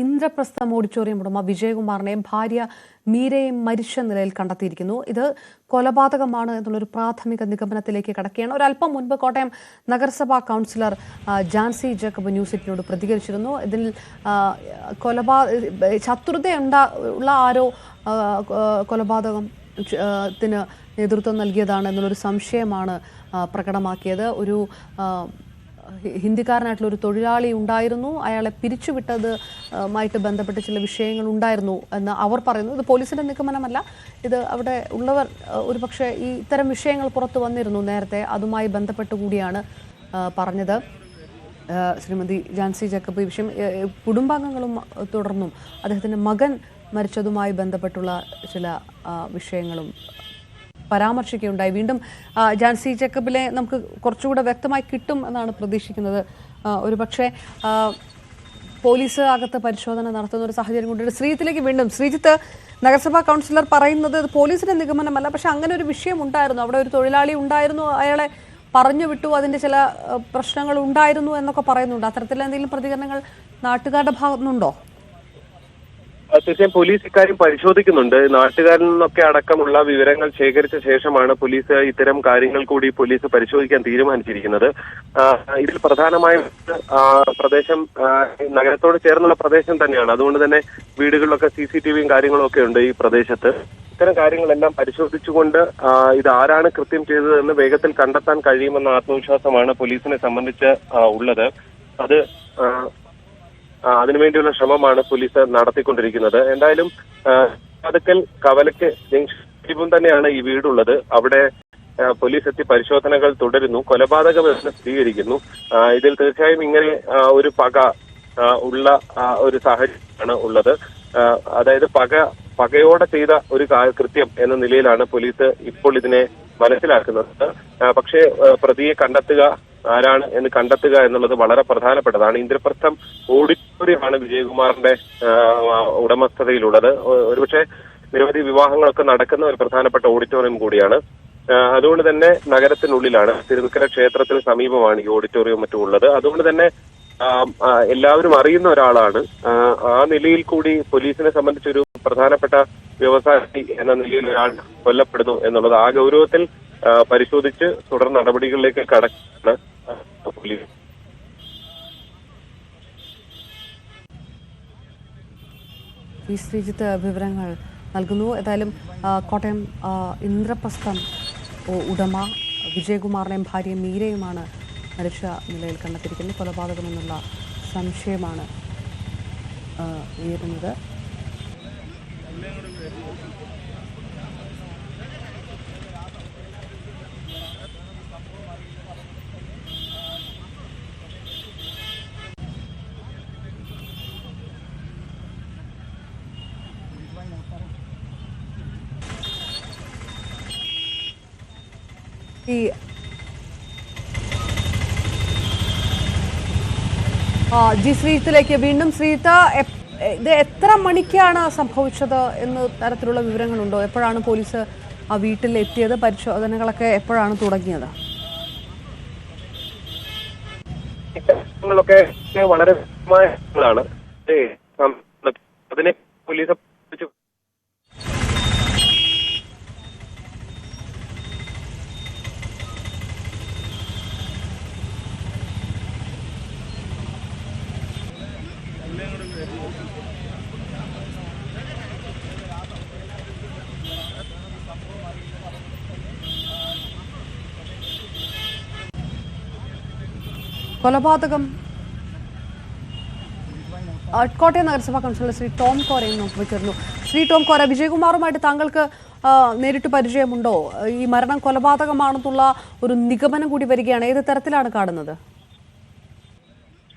Indraprastha auditorium ഉടമ വിജയകുമാറിനെയും ഭാര്യ മീരയെയും മരിച്ച നിലയിൽ കണ്ടെത്തിയിരിക്കുന്നു. ഇത് കൊലപാതകമാണ് എന്നുള്ളൊരു പ്രാഥമിക നിഗമനത്തിലേക്ക് കടക്കുകയാണ്. ഒരല്പം മുൻപ് കോട്ടയം നഗരസഭാ കൗൺസിലർ ജാൻസി ജേക്കബ് ന്യൂസ് എയ്റ്റീനോട് പ്രതികരിച്ചിരുന്നു. ഇതിൽ ഉള്ള ആരോ കൊലപാതകത്തിന് നേതൃത്വം നൽകിയതാണ് എന്നുള്ളൊരു സംശയമാണ് പ്രകടമാക്കിയത്. ഒരു ഹിന്ദിക്കാരനായിട്ടുള്ള ഒരു തൊഴിലാളി ഉണ്ടായിരുന്നു, അയാളെ പിരിച്ചുവിട്ടതുമായിട്ട് ബന്ധപ്പെട്ട് ചില വിഷയങ്ങൾ ഉണ്ടായിരുന്നു എന്ന് അവർ പറയുന്നു. ഇത് പോലീസിന്റെ നിഗമനമല്ല, ഇത് അവിടെ ഉള്ളവർ ഒരുപക്ഷെ ഈ ഇത്തരം വിഷയങ്ങൾ പുറത്തു വന്നിരുന്നു നേരത്തെ, അതുമായി ബന്ധപ്പെട്ട് കൂടിയാണ് പറഞ്ഞത്. ശ്രീമതി ജാൻസി ജേക്കബ് ഈ വിഷയം കുടുംബാംഗങ്ങളും തുടർന്നും അദ്ദേഹത്തിൻ്റെ മകൻ മരിച്ചതുമായി ബന്ധപ്പെട്ടുള്ള ചില വിഷയങ്ങളും പരാമർശിക്കുകയുണ്ടായി. വീണ്ടും ജാൻസി ജേക്കബിലെ നമുക്ക് കുറച്ചുകൂടെ വ്യക്തമായി കിട്ടും എന്നാണ് പ്രതീക്ഷിക്കുന്നത്. ഒരുപക്ഷെ പോലീസ് അകത്ത് പരിശോധന നടത്തുന്ന ഒരു സാഹചര്യം കൊണ്ടുണ്ട്. ശ്രീജിത്തിലേക്ക് വീണ്ടും. ശ്രീജിത്ത്, നഗരസഭാ കൗൺസിലർ പറയുന്നത് പോലീസിന്റെ നിഗമനമല്ല, പക്ഷെ അങ്ങനെ ഒരു വിഷയം ഉണ്ടായിരുന്നു, അവിടെ ഒരു തൊഴിലാളി ഉണ്ടായിരുന്നു, അയാളെ പറഞ്ഞു വിട്ടു, അതിന്റെ ചില പ്രശ്നങ്ങൾ ഉണ്ടായിരുന്നു എന്നൊക്കെ പറയുന്നുണ്ട്. അത്തരത്തിൽ എന്തെങ്കിലും പ്രതികരണങ്ങൾ നാട്ടുകാരുടെ ഭാഗത്തുനിന്നുണ്ടോ? തീർച്ചയായും പോലീസ് ഇക്കാര്യം പരിശോധിക്കുന്നുണ്ട്. നാട്ടുകാരിൽ നിന്നൊക്കെ അടക്കമുള്ള വിവരങ്ങൾ ശേഖരിച്ച ശേഷമാണ് പോലീസ് ഇത്തരം കാര്യങ്ങൾ കൂടി പോലീസ് പരിശോധിക്കാൻ തീരുമാനിച്ചിരിക്കുന്നത്. ഇതിൽ പ്രധാനമായും പ്രദേശം നഗരത്തോട് ചേർന്നുള്ള പ്രദേശം തന്നെയാണ്. അതുകൊണ്ട് തന്നെ വീടുകളിലൊക്കെ CCTVയും കാര്യങ്ങളും ഒക്കെ ഉണ്ട് ഈ പ്രദേശത്ത്. ഇത്തരം കാര്യങ്ങളെല്ലാം പരിശോധിച്ചുകൊണ്ട് ഇത് ആരാണ് കൃത്യം ചെയ്തതെന്ന് വേഗത്തിൽ കണ്ടെത്താൻ കഴിയുമെന്ന ആത്മവിശ്വാസമാണ് പോലീസിനെ സംബന്ധിച്ച് ഉള്ളത്. അതിനുവേണ്ടിയുള്ള ശ്രമമാണ് പോലീസ് നടത്തിക്കൊണ്ടിരിക്കുന്നത്. എന്തായാലും പതുക്കൽ കവലയ്ക്ക് ജംഗ്ഷൻ തന്നെയാണ് ഈ വീടുള്ളത്. അവിടെ പോലീസ് എത്തി പരിശോധനകൾ തുടരുന്നു. കൊലപാതകമെന്ന് സ്ഥിരീകരിക്കുന്നു. ഇതിൽ തീർച്ചയായും ഇങ്ങനെ ഒരു പക ഉള്ള ഒരു സാഹചര്യമാണ് ഉള്ളത്. അതായത് പകയോടെ ചെയ്ത ഒരു കൃത്യം എന്ന നിലയിലാണ് പോലീസ് ഇപ്പോൾ ഇതിനെ മനസ്സിലാക്കുന്നത്. പക്ഷേ പ്രതിയെ കണ്ടെത്തുക, ആരാണ് എന്ന് കണ്ടെത്തുക എന്നുള്ളത് വളരെ പ്രധാനപ്പെട്ടതാണ്. ഇന്ദ്രപ്രസ്ഥം ഓഡിറ്റോറിയമാണ് വിജയകുമാറിന്റെ ഉടമസ്ഥതയിലുള്ളത്. ഒരുപക്ഷെ നിരവധി വിവാഹങ്ങളൊക്കെ നടക്കുന്ന ഒരു പ്രധാനപ്പെട്ട ഓഡിറ്റോറിയം കൂടിയാണ്. അതുകൊണ്ട് തന്നെ നഗരത്തിനുള്ളിലാണ്, തിരുനക്കര ക്ഷേത്രത്തിന് സമീപമാണ് ഈ ഓഡിറ്റോറിയം മറ്റും ഉള്ളത്. അതുകൊണ്ട് തന്നെ എല്ലാവരും അറിയുന്ന ഒരാളാണ്. ആ നിലയിൽ കൂടി പോലീസിനെ സംബന്ധിച്ചൊരു പ്രധാനപ്പെട്ട വ്യവസായി എന്ന നിലയിൽ ഒരാൾ കൊല്ലപ്പെടുന്നു എന്നുള്ളത് ആ ഗൗരവത്തിൽ പരിശോധിച്ച് തുടർ നടപടികളിലേക്ക് കടക്കുന്ന പോലീസ്. ശ്രീജിത്ത് വിവരങ്ങൾ നൽകുന്നു. ഏതായാലും കോട്ടയം ഇന്ദ്രപ്രസ്ഥം ഉടമ വിജയകുമാറിനെയും ഭാര്യ മീരയുമാണ് മരിച്ച നിലയിൽ കണ്ടെത്തിയിരിക്കുന്നത്. കൊലപാതകമെന്നുള്ള സംശയമാണ് ഉയരുന്നത്. ശ്രീജിത്തിലേക്ക് വീണ്ടും. ശ്രീജിത്ത്, ഇത് എത്ര മണിക്കാണ് സംഭവിച്ചത് എന്ന് തരത്തിലുള്ള വിവരങ്ങളുണ്ടോ? എപ്പോഴാണ് പോലീസ് ആ വീട്ടിൽ എത്തിയത്? പരിശോധനകളൊക്കെ എപ്പോഴാണ് തുടങ്ങിയത്? വളരെ അതിനെ പോലീസ് കൊലപാതകം കോട്ടയം നഗരസഭാ കൗൺസിലർ ശ്രീ ടോം കോരയും നമുക്ക് ചേർന്നു. ശ്രീ ടോം കോര, വിജയകുമാറുമായിട്ട് താങ്കൾക്ക് നേരിട്ട് പരിചയമുണ്ടോ? ഈ മരണം കൊലപാതകമാണെന്നുള്ള ഒരു നിഗമനം കൂടി വരികയാണ്. ഏത് തരത്തിലാണ് കാണുന്നത്?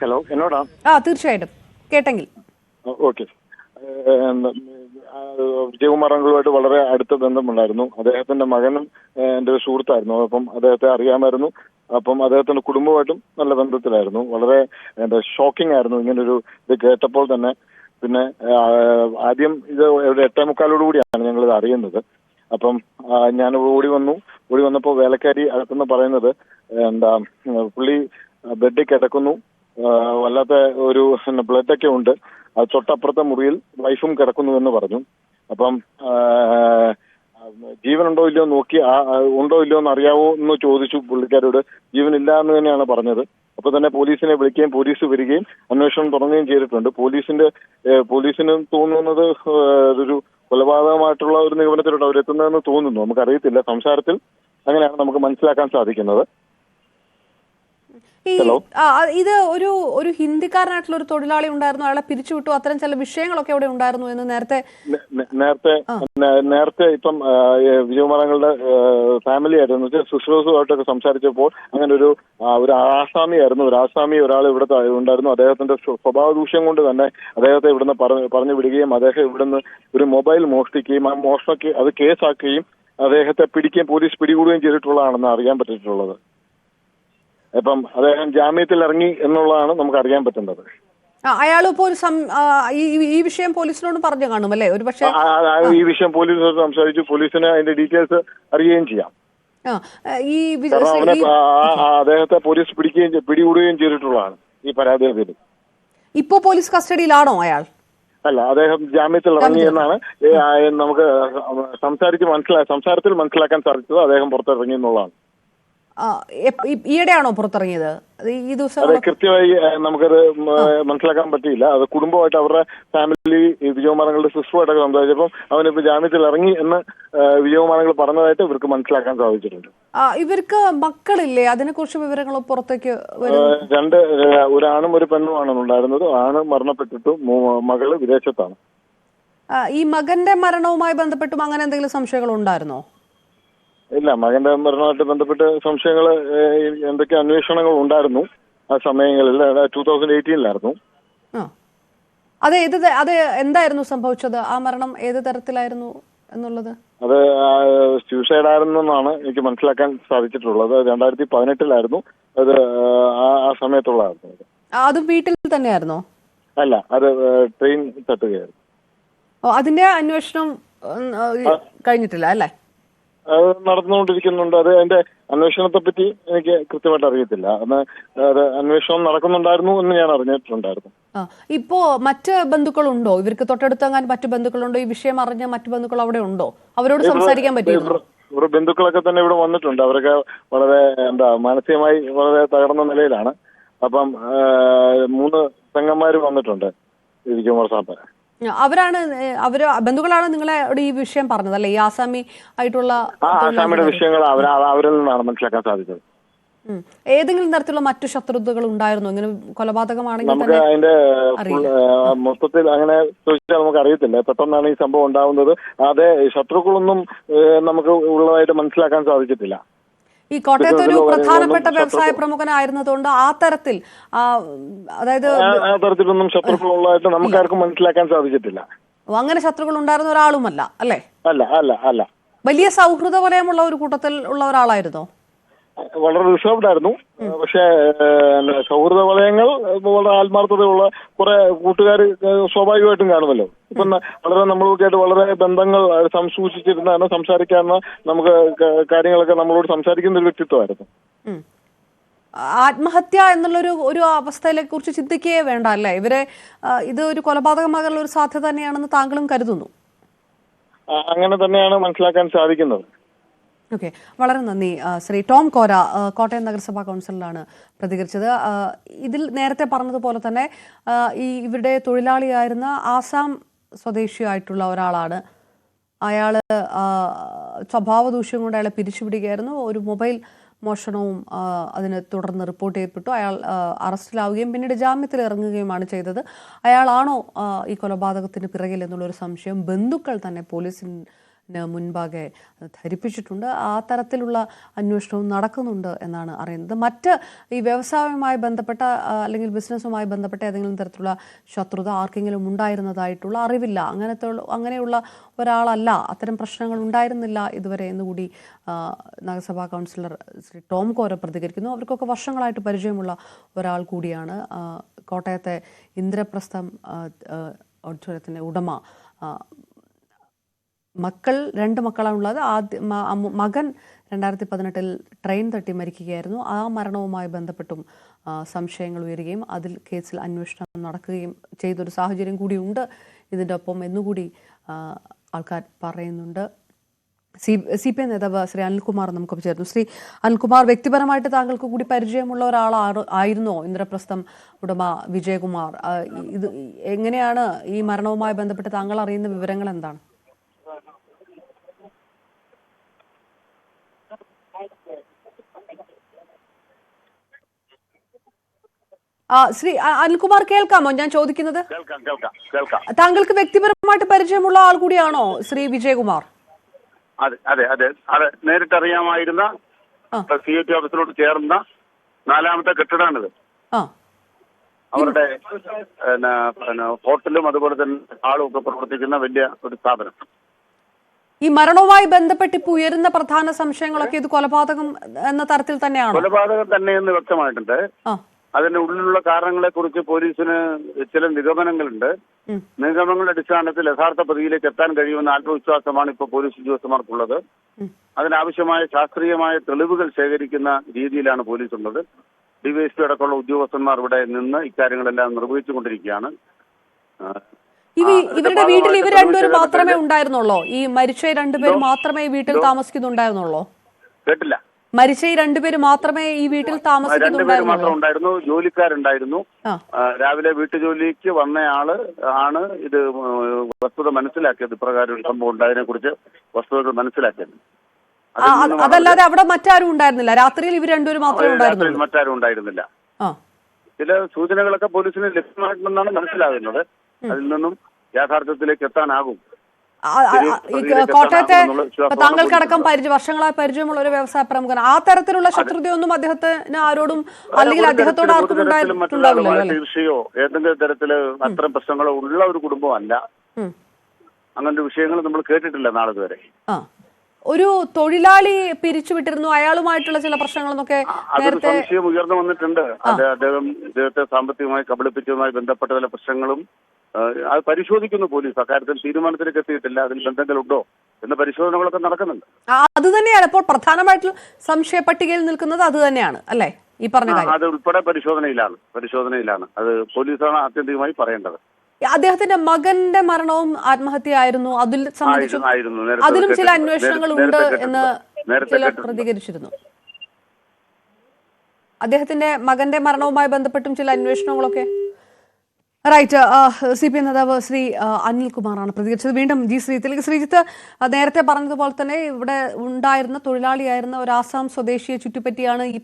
ഹലോ, എന്നോടാ? തീർച്ചയായിട്ടും കേട്ടെങ്കിൽ. ഓക്കെ. വിജയകുമാർ അങ്കിളുമായിട്ട് വളരെ അടുത്ത ബന്ധമുണ്ടായിരുന്നു. അദ്ദേഹത്തിന്റെ മകനും എൻ്റെ ഒരു സുഹൃത്തായിരുന്നു. അപ്പം അദ്ദേഹത്തെ അറിയാമായിരുന്നു. അപ്പം അദ്ദേഹത്തിന്റെ കുടുംബമായിട്ടും നല്ല ബന്ധത്തിലായിരുന്നു. വളരെ ഷോക്കിംഗ് ആയിരുന്നു ഇങ്ങനൊരു ഇത് കേട്ടപ്പോൾ തന്നെ. പിന്നെ ആദ്യം ഇത് 8:45 ഞങ്ങളിത് അറിയുന്നത്. അപ്പം ഞാൻ ഓടി വന്നപ്പോൾ വേലക്കാരി അകത്തുനിന്ന് പറയുന്നത് പുള്ളി ബെഡിൽ കിടക്കുന്നു, വല്ലാത്ത ഒരു ബ്ലഡൊക്കെ ഉണ്ട്, അത് തൊട്ടപ്പുറത്തെ മുറിയിൽ വൈഫും കിടക്കുന്നുവെന്ന് പറഞ്ഞു. അപ്പം ജീവനുണ്ടോ ഇല്ലയോ നോക്കി ഉണ്ടോ ഇല്ലയോ എന്ന് അറിയാവോ എന്ന് ചോദിച്ചു പുള്ളിക്കാരോട്. ജീവനില്ല എന്ന് തന്നെയാണ് പറഞ്ഞത്. അപ്പൊ തന്നെ പോലീസിനെ വിളിക്കുകയും പോലീസ് വരികയും അന്വേഷണം തുടങ്ങുകയും ചെയ്തിട്ടുണ്ട്. പോലീസിന് തോന്നുന്നത് ഒരു കൊലപാതകമായിട്ടുള്ള ഒരു നിഗമനത്തിലോട്ട് അവരെത്തുന്നതെന്ന് തോന്നുന്നു. നമുക്കറിയത്തില്ല. സംസാരത്തിൽ അങ്ങനെയാണ് നമുക്ക് മനസ്സിലാക്കാൻ സാധിക്കുന്നത്. ഇത് ഒരു ഹിന്ദിക്കാരനായിട്ടുള്ള ഒരു തൊഴിലാളി ഉണ്ടായിരുന്നു, അയാളെ പിരിച്ചുവിട്ടു, അത്തരം ചില വിഷയങ്ങളൊക്കെ അവിടെ ഉണ്ടായിരുന്നു എന്ന് നേരത്തെ ഇപ്പം വിജയകുമാരങ്ങളുടെ ഫാമിലി ആയിരുന്നു ശുശ്രൂഷമായിട്ടൊക്കെ സംസാരിച്ചപ്പോൾ അങ്ങനെ ഒരു ആസാമി ഒരാൾ ഇവിടെ ഉണ്ടായിരുന്നു. അദ്ദേഹത്തിന്റെ സ്വഭാവ ദൂഷ്യം കൊണ്ട് തന്നെ അദ്ദേഹത്തെ ഇവിടുന്ന് പറഞ്ഞു വിടുകയും അദ്ദേഹം ഇവിടുന്ന് ഒരു മൊബൈൽ മോഷ്ടിക്കുകയും ആ മോഷണക്ക് അത് കേസാക്കുകയും അദ്ദേഹത്തെ പോലീസ് പിടികൂടുകയും ചെയ്തിട്ടുള്ളതാണെന്ന് അറിയാൻ പറ്റിയിട്ടുള്ളത്. ഇപ്പം അദ്ദേഹം ജാമ്യത്തിൽ ഇറങ്ങി എന്നുള്ളതാണ് നമുക്ക് അറിയാൻ പറ്റുന്നത്. അയാൾ ഇപ്പോൾ ഈ വിഷയം പോലീസിനോട് പറഞ്ഞു കാണും അല്ലേ? ഒരു പക്ഷേ ഈ വിഷയം പോലീസിനോട് സംസാരിച്ചു. പോലീസിന് അതിന്റെ ഡീറ്റെയിൽസ് അറിയുകയും ചെയ്യാം. അദ്ദേഹത്തെ പോലീസ് പിടികൂടുകയും ചെയ്തിട്ടുള്ളതാണ് ഈ പരാതിയുടെ പേരിൽ. ഇപ്പോ പോലീസ് കസ്റ്റഡിയിലാണോ അയാൾ? അല്ല, അദ്ദേഹം ജാമ്യത്തിൽ ഇറങ്ങി എന്നാണ് നമുക്ക് സംസാരത്തിൽ മനസ്സിലാക്കാൻ സാധിച്ചത്. അദ്ദേഹം പുറത്തിറങ്ങി എന്നുള്ളതാണ്. ഈയിടെയാണോ പുറത്തിറങ്ങിയത്? ഈ ദിവസം കൃത്യമായി നമുക്കത് മനസ്സിലാക്കാൻ പറ്റിയില്ല. അത് കുടുംബമായിട്ട് അവരുടെ ഫാമിലി വിജയകുമാരങ്ങളുടെ സിസ്റ്ററുമായിട്ടൊക്കെ സംസാരിച്ചപ്പോൾ അവനിപ്പോ ജാമ്യത്തിൽ ഇറങ്ങി എന്ന് വിജയകുമാരങ്ങൾ പറഞ്ഞതായിട്ട് ഇവർക്ക് മനസ്സിലാക്കാൻ സാധിച്ചിട്ടുണ്ട്. ഇവർക്ക് മക്കളില്ലേ? അതിനെക്കുറിച്ച് വിവരങ്ങൾ പുറത്തേക്ക് ഒരാണും ഒരു പെണ്ണുമാണ് ഉണ്ടായിരുന്നത്. ആണ് മരണപ്പെട്ടിട്ട് മകള് വിദേശത്താണ്. ഈ മകന്റെ മരണവുമായി ബന്ധപ്പെട്ടും അങ്ങനെ എന്തെങ്കിലും സംശയങ്ങൾ ഉണ്ടായിരുന്നോ? ഇല്ല, മകന്റെ മരണവുമായിട്ട് ബന്ധപ്പെട്ട് സംശയങ്ങൾ എന്തൊക്കെ അന്വേഷണങ്ങൾ ഉണ്ടായിരുന്നു ആ സമയങ്ങളിൽ. 2018 അത് എന്തായിരുന്നു സംഭവിച്ചത്? ആ മരണം ഏത് തരത്തിലായിരുന്നു എന്നുള്ളത്? അത് സൂസൈഡ് ആയിരുന്നു എന്നാണ് എനിക്ക് മനസ്സിലാക്കാൻ സാധിച്ചിട്ടുള്ളത്. 2018 അത് ആ സമയത്തുള്ളതായിരുന്നു. അതും വീട്ടിൽ തന്നെയായിരുന്നോ? അല്ല, അത് ട്രെയിൻ തട്ടുകയായിരുന്നു. അതിന്റെ അന്വേഷണം കഴിഞ്ഞിട്ടില്ല അല്ലേ? അത് നടന്നുകൊണ്ടിരിക്കുന്നുണ്ട്. അത് അതിന്റെ അന്വേഷണത്തെ പറ്റി എനിക്ക് കൃത്യമായിട്ട് അറിയത്തില്ല. അത് അന്വേഷണം നടക്കുന്നുണ്ടായിരുന്നു എന്ന് ഞാൻ അറിഞ്ഞിട്ടുണ്ടായിരുന്നു. ഇപ്പോ മറ്റ് ബന്ധുക്കളുണ്ടോ? ഇവർക്ക് തൊട്ടടുത്തെങ്ങാൻ മറ്റു ബന്ധുക്കളുണ്ടോ? ഈ വിഷയം അറിഞ്ഞ മറ്റു ബന്ധുക്കൾ അവിടെ ഉണ്ടോ? അവരോട് സംസാരിക്കാൻ പറ്റുമോ? ഇവരുടെ ബന്ധുക്കളൊക്കെ തന്നെ ഇവിടെ വന്നിട്ടുണ്ട്. അവരൊക്കെ വളരെ മാനസികമായി വളരെ തകർന്ന നിലയിലാണ്. അപ്പം 3 പെങ്ങന്മാര് വന്നിട്ടുണ്ട് വിജയകുമാർ സാറിന്. അവര് ബന്ധുക്കളാണ് നിങ്ങളോട് ഈ വിഷയം പറഞ്ഞത് അല്ലെ? ഈ ആസാമി ആയിട്ടുള്ള ആസാമിയുടെ വിഷയങ്ങൾ അവരിൽ നിന്നാണ് മനസ്സിലാക്കാൻ സാധിച്ചത്. ഏതെങ്കിലും തരത്തിലുള്ള മറ്റു ശത്രുതകൾ ഉണ്ടായിരുന്നു? ഇങ്ങനെ കൊലപാതകമാണെങ്കിൽ നമുക്ക് അതിന്റെ മൊത്തത്തിൽ അങ്ങനെ ചോദിച്ചാൽ നമുക്ക് അറിയത്തില്ല. പെട്ടെന്നാണ് ഈ സംഭവം ഉണ്ടാവുന്നത്. അതെ, ശത്രുക്കളൊന്നും നമുക്ക് ഉള്ളതായിട്ട് മനസ്സിലാക്കാൻ സാധിച്ചിട്ടില്ല. ഈ കോട്ടയത്ത് ഒരു പ്രധാനപ്പെട്ട വ്യവസായ പ്രമുഖനായിരുന്നതുകൊണ്ട് ആ തരത്തിൽ തരത്തിലൊന്നും ശത്രുക്കളുള്ളതായിട്ട് നമുക്കാർക്കും മനസ്സിലാക്കാൻ സാധിച്ചിട്ടില്ല. അങ്ങനെ ശത്രുക്കൾ ഉണ്ടായിരുന്ന ഒരാളുമല്ല അല്ലേ? അല്ല. വലിയ സൗഹൃദ വലയമുള്ള ഒരു കൂട്ടത്തിൽ ഉള്ള ഒരാളായിരുന്നോ? വളരെ റിസർവ്ഡ് ആയിരുന്നു. പക്ഷേ സൗഹൃദ വലയങ്ങൾ വളരെ ആത്മാർത്ഥതയുള്ള കുറെ കൂട്ടുകാർ സ്വാഭാവികമായിട്ടും കാണുമല്ലോ. ഇപ്പം വളരെ നമ്മളൊക്കെയായിട്ട് വളരെ ബന്ധങ്ങൾ സൂക്ഷിച്ചിരുന്നാണ് സംസാരിക്കാവുന്ന നമുക്ക് കാര്യങ്ങളൊക്കെ നമ്മളോട് സംസാരിക്കുന്ന ഒരു വ്യക്തിത്വമായിരുന്നു. ആത്മഹത്യ എന്നുള്ളൊരു അവസ്ഥയെ കുറിച്ച് ചിന്തിക്കുകയേ വേണ്ട അല്ലേ? ഇത് ഒരു കൊലപാതകമാകാനുള്ള ഒരു സാധ്യത തന്നെയാണെന്ന് താങ്കളും കരുതുന്നു? അങ്ങനെ തന്നെയാണ് മനസ്സിലാക്കാൻ സാധിക്കുന്നത്. ഓക്കെ, വളരെ നന്ദി. ശ്രീ ടോം കോര, കോട്ടയം നഗരസഭാ കൗൺസിലറാണ് പ്രതികരിച്ചത്. ഇതിൽ നേരത്തെ പറഞ്ഞതുപോലെ തന്നെ ഇവരുടെ തൊഴിലാളിയായിരുന്ന ആസാം സ്വദേശിയായിട്ടുള്ള ഒരാളാണ്. അയാൾ സ്വഭാവ ദൂഷ്യം കൊണ്ട് അയാളെ പിരിച്ചുവിടുകയായിരുന്നു. ഒരു മൊബൈൽ മോഷണവും അതിനെ തുടർന്ന് റിപ്പോർട്ട് ചെയ്യപ്പെട്ടു. അയാൾ അറസ്റ്റിലാവുകയും പിന്നീട് ജാമ്യത്തിൽ ഇറങ്ങുകയുമാണ് ചെയ്തത്. അയാളാണോ ഈ കൊലപാതകത്തിന് പിറകിൽ എന്നുള്ളൊരു സംശയം ബന്ധുക്കൾ തന്നെ പോലീസിന് മുൻപാകെ ധരിപ്പിച്ചിട്ടുണ്ട്. ആ തരത്തിലുള്ള അന്വേഷണവും നടക്കുന്നുണ്ട് എന്നാണ് അറിയുന്നത്. മറ്റ് ഈ വ്യവസായവുമായി ബന്ധപ്പെട്ട അല്ലെങ്കിൽ ബിസിനസ്സുമായി ബന്ധപ്പെട്ട ഏതെങ്കിലും തരത്തിലുള്ള ശത്രുത ആർക്കെങ്കിലും ഉണ്ടായിരുന്നതായിട്ടുള്ള അറിവില്ല. അങ്ങനെയുള്ള ഒരാളല്ല, അത്തരം പ്രശ്നങ്ങൾ ഉണ്ടായിരുന്നില്ല ഇതുവരെ എന്നുകൂടി നഗരസഭാ കൗൺസിലർ ശ്രീ ടോം കോര പ്രതികരിക്കുന്നു. അവർക്കൊക്കെ വർഷങ്ങളായിട്ട് പരിചയമുള്ള ഒരാൾ കൂടിയാണ്. കോട്ടയത്തെ ഇന്ദ്രപ്രസ്ഥം ഓഡിറ്റോറിയത്തിൻ്റെ ഉടമ മക്കൾ 2 മക്കളാണുള്ളത്. മകൻ 2018 ട്രെയിൻ തട്ടി മരിക്കുകയായിരുന്നു. ആ മരണവുമായി ബന്ധപ്പെട്ടും സംശയങ്ങൾ ഉയരുകയും കേസിൽ അന്വേഷണം നടക്കുകയും ചെയ്തൊരു സാഹചര്യം കൂടിയുണ്ട് ഇതിൻ്റെ ഒപ്പം എന്നുകൂടി ആൾക്കാർ പറയുന്നുണ്ട്. CPI നേതാവ് ശ്രീ അനിൽകുമാർ നമുക്ക് ചേർന്നു. ശ്രീ അനിൽകുമാർ, വ്യക്തിപരമായിട്ട് താങ്കൾക്ക് കൂടി പരിചയമുള്ള ഒരാളായിരുന്നോ ഇന്ദ്രപ്രസ്ഥം ഉടമ വിജയകുമാർ? ഇത് എങ്ങനെയാണ് ഈ മരണവുമായി ബന്ധപ്പെട്ട് താങ്കൾ അറിയുന്ന വിവരങ്ങൾ എന്താണ്? ശ്രീ അനിൽകുമാർ, കേൾക്കാമോ ഞാൻ ചോദിക്കുന്നത്? താങ്കൾക്ക് വ്യക്തിപരമായിട്ട് പരിചയമുള്ള ആൾ കൂടിയാണോ ശ്രീ വിജയകുമാർ? അതെ അതെ അതെ അതെ നേരിട്ടറിയാമായിരുന്ന CIT ഓഫീസിലോട്ട് ചേർന്ന 4ാമത്തെ കെട്ടിടമാണിത്. അവരുടെ ഹോട്ടലും അതുപോലെ തന്നെ ആളും ഒക്കെ പ്രവർത്തിക്കുന്ന വലിയ ഒരു സ്ഥാപനം. ഈ മരണവുമായി ബന്ധപ്പെട്ട് ഇപ്പോൾ ഉയരുന്ന പ്രധാന സംശയങ്ങളൊക്കെ ഇത് കൊലപാതകം എന്ന തരത്തിൽ തന്നെയാണോ? കൊലപാതകം തന്നെയെന്ന് വ്യക്തമായിട്ടുണ്ട്. അതിന്റെ ഉള്ളിലുള്ള കാരണങ്ങളെ കുറിച്ച് പോലീസിന് ചില നിഗമനങ്ങളുണ്ട്. നിഗമനങ്ങളുടെ അടിസ്ഥാനത്തിൽ യഥാർത്ഥ പ്രതിയിലേക്ക് എത്താൻ കഴിയുമെന്ന ആത്മവിശ്വാസമാണ് ഇപ്പോൾ പോലീസ് ഉദ്യോഗസ്ഥന്മാർക്കുള്ളത്. അതിനാവശ്യമായ ശാസ്ത്രീയമായ തെളിവുകൾ ശേഖരിക്കുന്ന രീതിയിലാണ് പോലീസ് ഉള്ളത്. DYSP അടക്കമുള്ള ഉദ്യോഗസ്ഥന്മാർ ഇവിടെ നിന്ന് ഇക്കാര്യങ്ങളെല്ലാം നിർവഹിച്ചുകൊണ്ടിരിക്കുകയാണ്. ഇവരുടെ വീട്ടിൽ ഇവർ 2 പേര് മാത്രമേ ഉണ്ടായിരുന്നുള്ളൂ? ഈ മരിച്ച 2 പേര് മാത്രമേ ഈ വീട്ടിൽ താമസിക്കുന്നുണ്ടായിരുന്നുള്ളൂ? കേട്ടില്ല. മരിച്ച 2 പേര് മാത്രമേ ഈ വീട്ടിൽ താമസിക്കുന്നുണ്ടായിരുന്നു. ജോലിക്കാരുണ്ടായിരുന്നു. രാവിലെ വീട്ടുജോലിക്ക് വന്നയാള് ആണ് ഇത് വസ്തുത മനസ്സിലാക്കിയത്. ഇപ്രകാരം ഒരു സംഭവം ഉണ്ടായതിനെ കുറിച്ച് വസ്തുതകൾ മനസ്സിലാക്കിയത്. അതല്ലാതെ അവിടെ മറ്റാരും ഉണ്ടായിരുന്നില്ല? രാത്രിയിൽ ഇവർ 2 പേര് മാത്രമേ ഉണ്ടായിരുന്നുള്ളൂ? മറ്റാരും ഉണ്ടായിരുന്നില്ല. ചില സൂചനകളൊക്കെ പോലീസിന് ലഭ്യമായിട്ടുണ്ടെന്നാണ് മനസ്സിലാകുന്നത്. അതിൽ നിന്നും യാഥാർത്ഥ്യത്തിലേക്ക് എത്താനാകും. കോട്ടയത്തെ താങ്കൾക്കടക്കം വർഷങ്ങളായി പരിചയമുള്ള ഒരു വ്യവസായ പ്രമുഖൻ, ആ തരത്തിലുള്ള ശത്രുതയൊന്നും അദ്ദേഹത്തിന് ആരോടും അല്ലെങ്കിൽ അദ്ദേഹത്തോട് ആർക്കും തീർച്ചയോ ഏതെങ്കിലും തരത്തില് അത്തരം പ്രശ്നങ്ങളോ ഉള്ള ഒരു കുടുംബമല്ല. അങ്ങനത്തെ വിഷയങ്ങൾ നമ്മൾ കേട്ടിട്ടില്ല നാളെ വരെ. ഒരു തൊഴിലാളി പിരിച്ചുവിട്ടിരുന്നു, അയാളുമായിട്ടുള്ള ചില പ്രശ്നങ്ങളെന്നൊക്കെ അതൊരു സംശയം ഉയർന്നു വന്നിട്ടുണ്ട്. അദ്ദേഹത്തെ സാമ്പത്തികമായി കബളിപ്പിച്ചതുമായി ബന്ധപ്പെട്ട ചില പ്രശ്നങ്ങളും അത് പരിശോധിക്കുന്നു പോലീസ്. അക്കാര്യത്തിൽ തീരുമാനത്തിലേക്ക് എത്തിയിട്ടില്ല. അതിൽ ബന്ധങ്ങളുണ്ടോ എന്ന പരിശോധനകളൊക്കെ നടക്കുന്നുണ്ട്. അത് തന്നെയാണ് ഇപ്പോൾ പ്രധാനമായിട്ടുള്ള സംശയ പട്ടികയിൽ നിൽക്കുന്നത്. അത് തന്നെയാണ് അല്ലേ ഈ പറഞ്ഞ കാര്യം? അത് ഉൾപ്പെടെ പരിശോധനയിലാണ്. അത് പോലീസാണ് ആത്യന്തികമായി പറയേണ്ടത്. അദ്ദേഹത്തിന്റെ മകന്റെ മരണവും ആത്മഹത്യയായിരുന്നു. അതിലും ചില അന്വേഷണങ്ങൾ ഉണ്ട് എന്ന് ചിലർ പ്രതികരിച്ചിരുന്നു. അദ്ദേഹത്തിന്റെ മകന്റെ മരണവുമായി ബന്ധപ്പെട്ടും ചില അന്വേഷണങ്ങളൊക്കെ. റൈറ്റ്. CPI നേതാവ് ശ്രീ അനിൽകുമാറാണ് പ്രതികരിച്ചത്. വീണ്ടും ശ്രീജിത്ത് നേരത്തെ പറഞ്ഞതുപോലെ തന്നെ ഇവിടെ ഉണ്ടായിരുന്ന തൊഴിലാളിയായിരുന്ന ഒരു ആസാം സ്വദേശിയെ ചുറ്റിപ്പറ്റിയാണ് ഈ